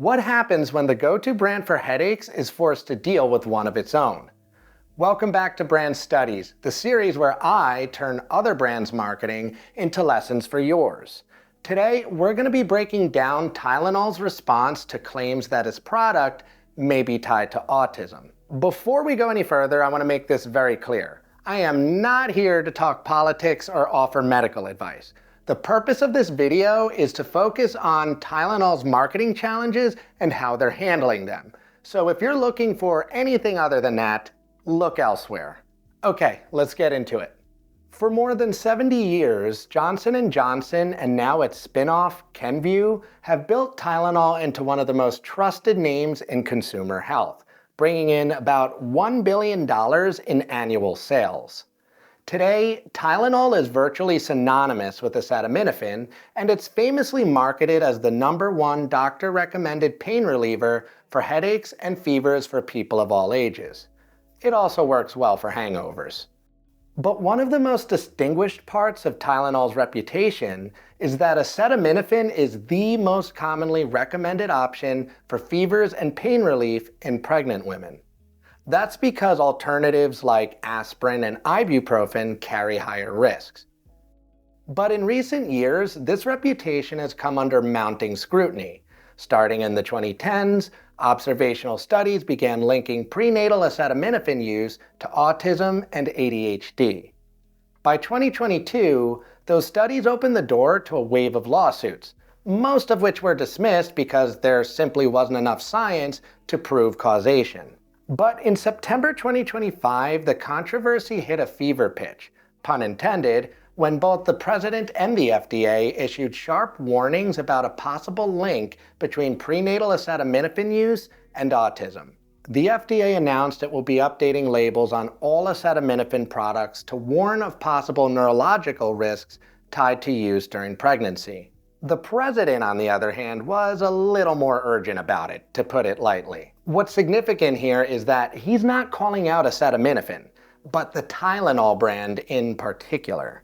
What happens when the go-to brand for headaches is forced to deal with one of its own? Welcome back to Brand Studies, the series where I turn other brands' marketing into lessons for yours. Today, we're going to be breaking down Tylenol's response to claims that its product may be tied to autism. Before we go any further, I want to make this very clear. I am not here to talk politics or offer medical advice. The purpose of this video is to focus on Tylenol's marketing challenges and how they're handling them. So if you're looking for anything other than that, look elsewhere. Okay, let's get into it. For more than 70 years, Johnson & Johnson and now its spin-off, Kenvue, have built Tylenol into one of the most trusted names in consumer health, bringing in about $1 billion in annual sales. Today, Tylenol is virtually synonymous with acetaminophen, and it's famously marketed as the #1 doctor-recommended pain reliever for headaches and fevers for people of all ages. It also works well for hangovers. But one of the most distinguished parts of Tylenol's reputation is that acetaminophen is the most commonly recommended option for fevers and pain relief in pregnant women. That's because alternatives like aspirin and ibuprofen carry higher risks. But in recent years, this reputation has come under mounting scrutiny. Starting in the 2010s, observational studies began linking prenatal acetaminophen use to autism and ADHD. By 2022, those studies opened the door to a wave of lawsuits, most of which were dismissed because there simply wasn't enough science to prove causation. But in September 2025, the controversy hit a fever pitch, pun intended, when both the president and the FDA issued sharp warnings about a possible link between prenatal acetaminophen use and autism. The FDA announced it will be updating labels on all acetaminophen products to warn of possible neurological risks tied to use during pregnancy. The president, on the other hand, was a little more urgent about it, to put it lightly. What's significant here is that he's not calling out acetaminophen, but the Tylenol brand in particular.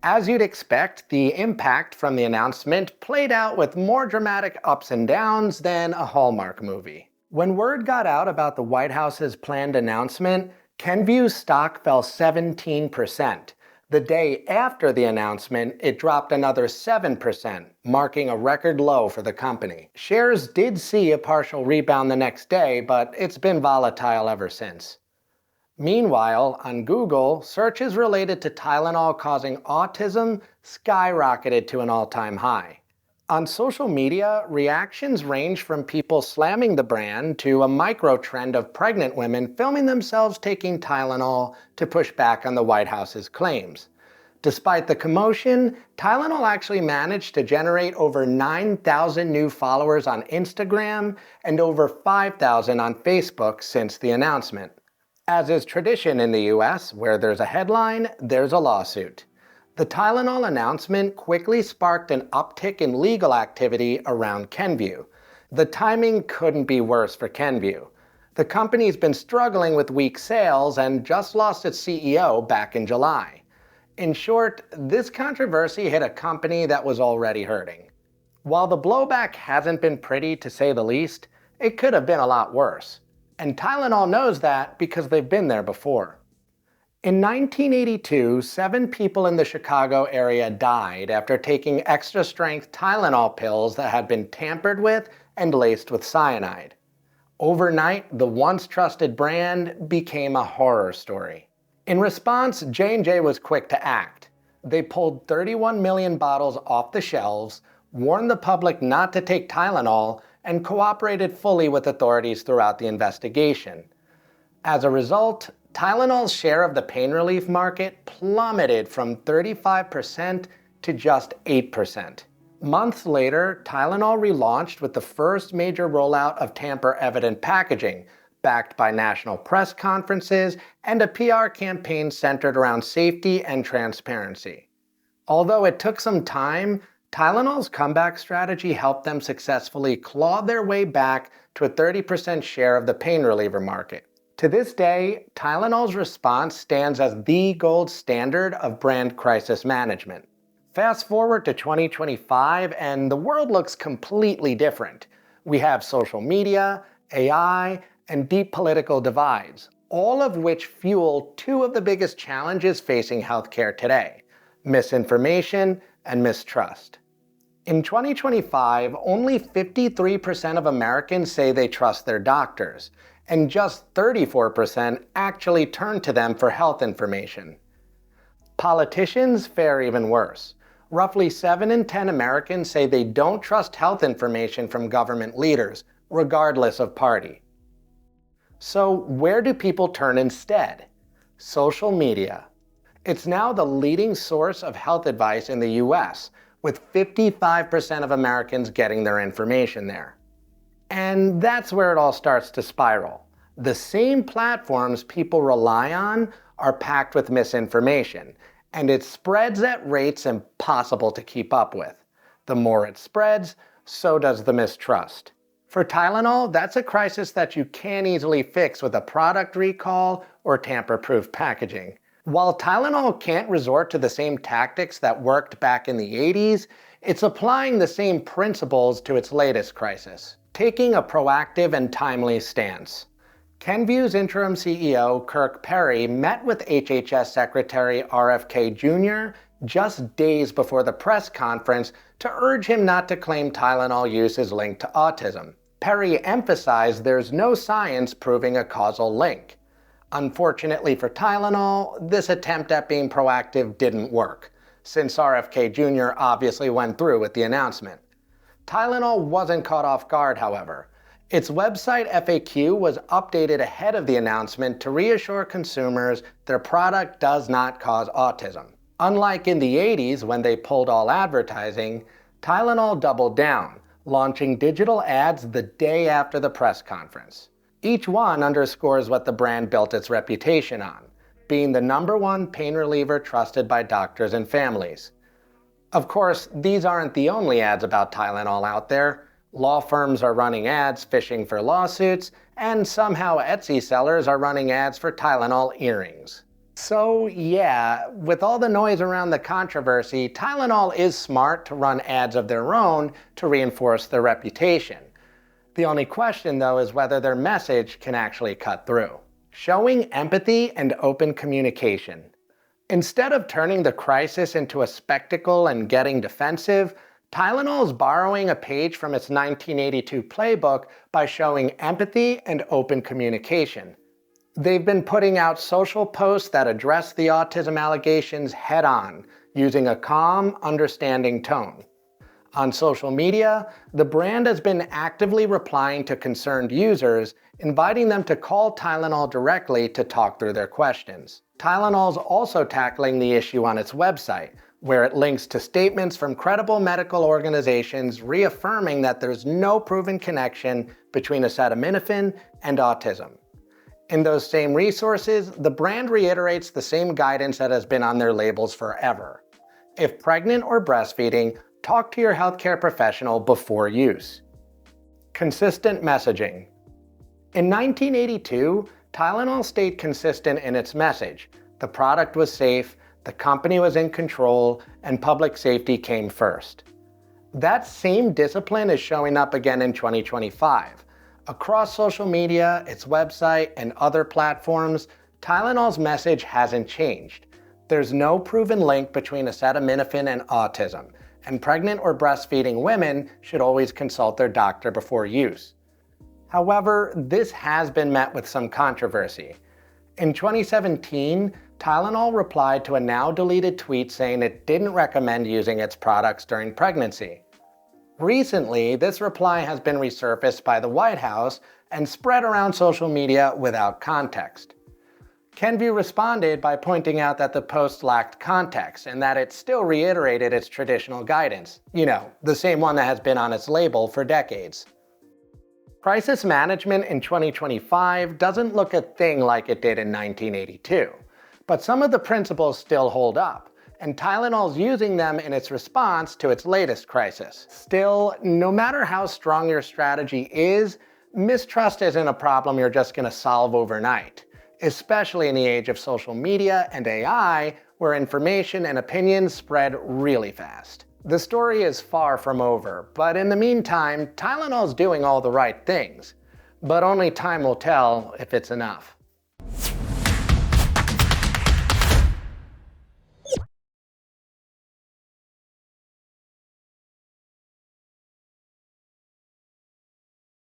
As you'd expect, the impact from the announcement played out with more dramatic ups and downs than a Hallmark movie. When word got out about the White House's planned announcement, Kenvue's stock fell 17%. The day after the announcement, it dropped another 7%, marking a record low for the company. Shares did see a partial rebound the next day, but it's been volatile ever since. Meanwhile, on Google, searches related to Tylenol causing autism skyrocketed to an all-time high. On social media, reactions ranged from people slamming the brand to a micro-trend of pregnant women filming themselves taking Tylenol to push back on the White House's claims. Despite the commotion, Tylenol actually managed to generate over 9,000 new followers on Instagram and over 5,000 on Facebook since the announcement. As is tradition in the US, where there's a headline, there's a lawsuit. The Tylenol announcement quickly sparked an uptick in legal activity around Kenvue. The timing couldn't be worse for Kenvue. The company's been struggling with weak sales and just lost its CEO back in July. In short, this controversy hit a company that was already hurting. While the blowback hasn't been pretty to say the least, it could have been a lot worse. And Tylenol knows that because they've been there before. In 1982, 7 people in the Chicago area died after taking extra-strength Tylenol pills that had been tampered with and laced with cyanide. Overnight, the once trusted brand became a horror story. In response, J&J was quick to act. They pulled 31 million bottles off the shelves, warned the public not to take Tylenol, and cooperated fully with authorities throughout the investigation. As a result, Tylenol's share of the pain relief market plummeted from 35% to just 8%. Months later, Tylenol relaunched with the first major rollout of tamper-evident packaging, backed by national press conferences and a PR campaign centered around safety and transparency. Although it took some time, Tylenol's comeback strategy helped them successfully claw their way back to a 30% share of the pain reliever market. To this day, Tylenol's response stands as the gold standard of brand crisis management. Fast forward to 2025 and the world looks completely different. We have social media, AI, and deep political divides, all of which fuel two of the biggest challenges facing healthcare today: misinformation and mistrust. In 2025, only 53% of Americans say they trust their doctors, and just 34% actually turn to them for health information. Politicians fare even worse. Roughly 7 in 10 Americans say they don't trust health information from government leaders, regardless of party. So where do people turn instead? Social media. It's now the leading source of health advice in the US, with 55% of Americans getting their information there. And that's where it all starts to spiral. The same platforms people rely on are packed with misinformation, and it spreads at rates impossible to keep up with. The more it spreads, so does the mistrust. For Tylenol, that's a crisis that you can't easily fix with a product recall or tamper-proof packaging. While Tylenol can't resort to the same tactics that worked back in the 80s, it's applying the same principles to its latest crisis, taking a proactive and timely stance. Kenvue's interim CEO, Kirk Perry, met with HHS Secretary RFK Jr. just days before the press conference to urge him not to claim Tylenol use is linked to autism. Perry emphasized there's no science proving a causal link. Unfortunately for Tylenol, this attempt at being proactive didn't work, since RFK Jr. obviously went through with the announcement. Tylenol wasn't caught off guard, however. Its website FAQ was updated ahead of the announcement to reassure consumers their product does not cause autism. Unlike in the 80s when they pulled all advertising, Tylenol doubled down, launching digital ads the day after the press conference. Each one underscores what the brand built its reputation on, being the #1 pain reliever trusted by doctors and families. Of course, these aren't the only ads about Tylenol out there. Law firms are running ads fishing for lawsuits, and somehow Etsy sellers are running ads for Tylenol earrings. So yeah, with all the noise around the controversy, Tylenol is smart to run ads of their own to reinforce their reputation. The only question, though, is whether their message can actually cut through. Showing empathy and open communication. Instead of turning the crisis into a spectacle and getting defensive, Tylenol's borrowing a page from its 1982 playbook by showing empathy and open communication. They've been putting out social posts that address the autism allegations head-on, using a calm, understanding tone. On social media, the brand has been actively replying to concerned users, inviting them to call Tylenol directly to talk through their questions. Tylenol's also tackling the issue on its website, where it links to statements from credible medical organizations reaffirming that there's no proven connection between acetaminophen and autism. In those same resources, the brand reiterates the same guidance that has been on their labels forever. If pregnant or breastfeeding, talk to your healthcare professional before use. Consistent messaging. In 1982, Tylenol stayed consistent in its message. The product was safe, the company was in control, and public safety came first. That same discipline is showing up again in 2025. Across social media, its website, and other platforms, Tylenol's message hasn't changed. There's no proven link between acetaminophen and autism, and pregnant or breastfeeding women should always consult their doctor before use. However, this has been met with some controversy. In 2017, Tylenol replied to a now-deleted tweet saying it didn't recommend using its products during pregnancy. Recently, this reply has been resurfaced by the White House and spread around social media without context. Kenvue responded by pointing out that the post lacked context and that it still reiterated its traditional guidance. You know, the same one that has been on its label for decades. Crisis management in 2025 doesn't look a thing like it did in 1982, but some of the principles still hold up, and Tylenol's using them in its response to its latest crisis. Still, no matter how strong your strategy is, mistrust isn't a problem you're just going to solve overnight, especially in the age of social media and AI, where information and opinions spread really fast. The story is far from over, but in the meantime, Tylenol's doing all the right things. But only time will tell if it's enough.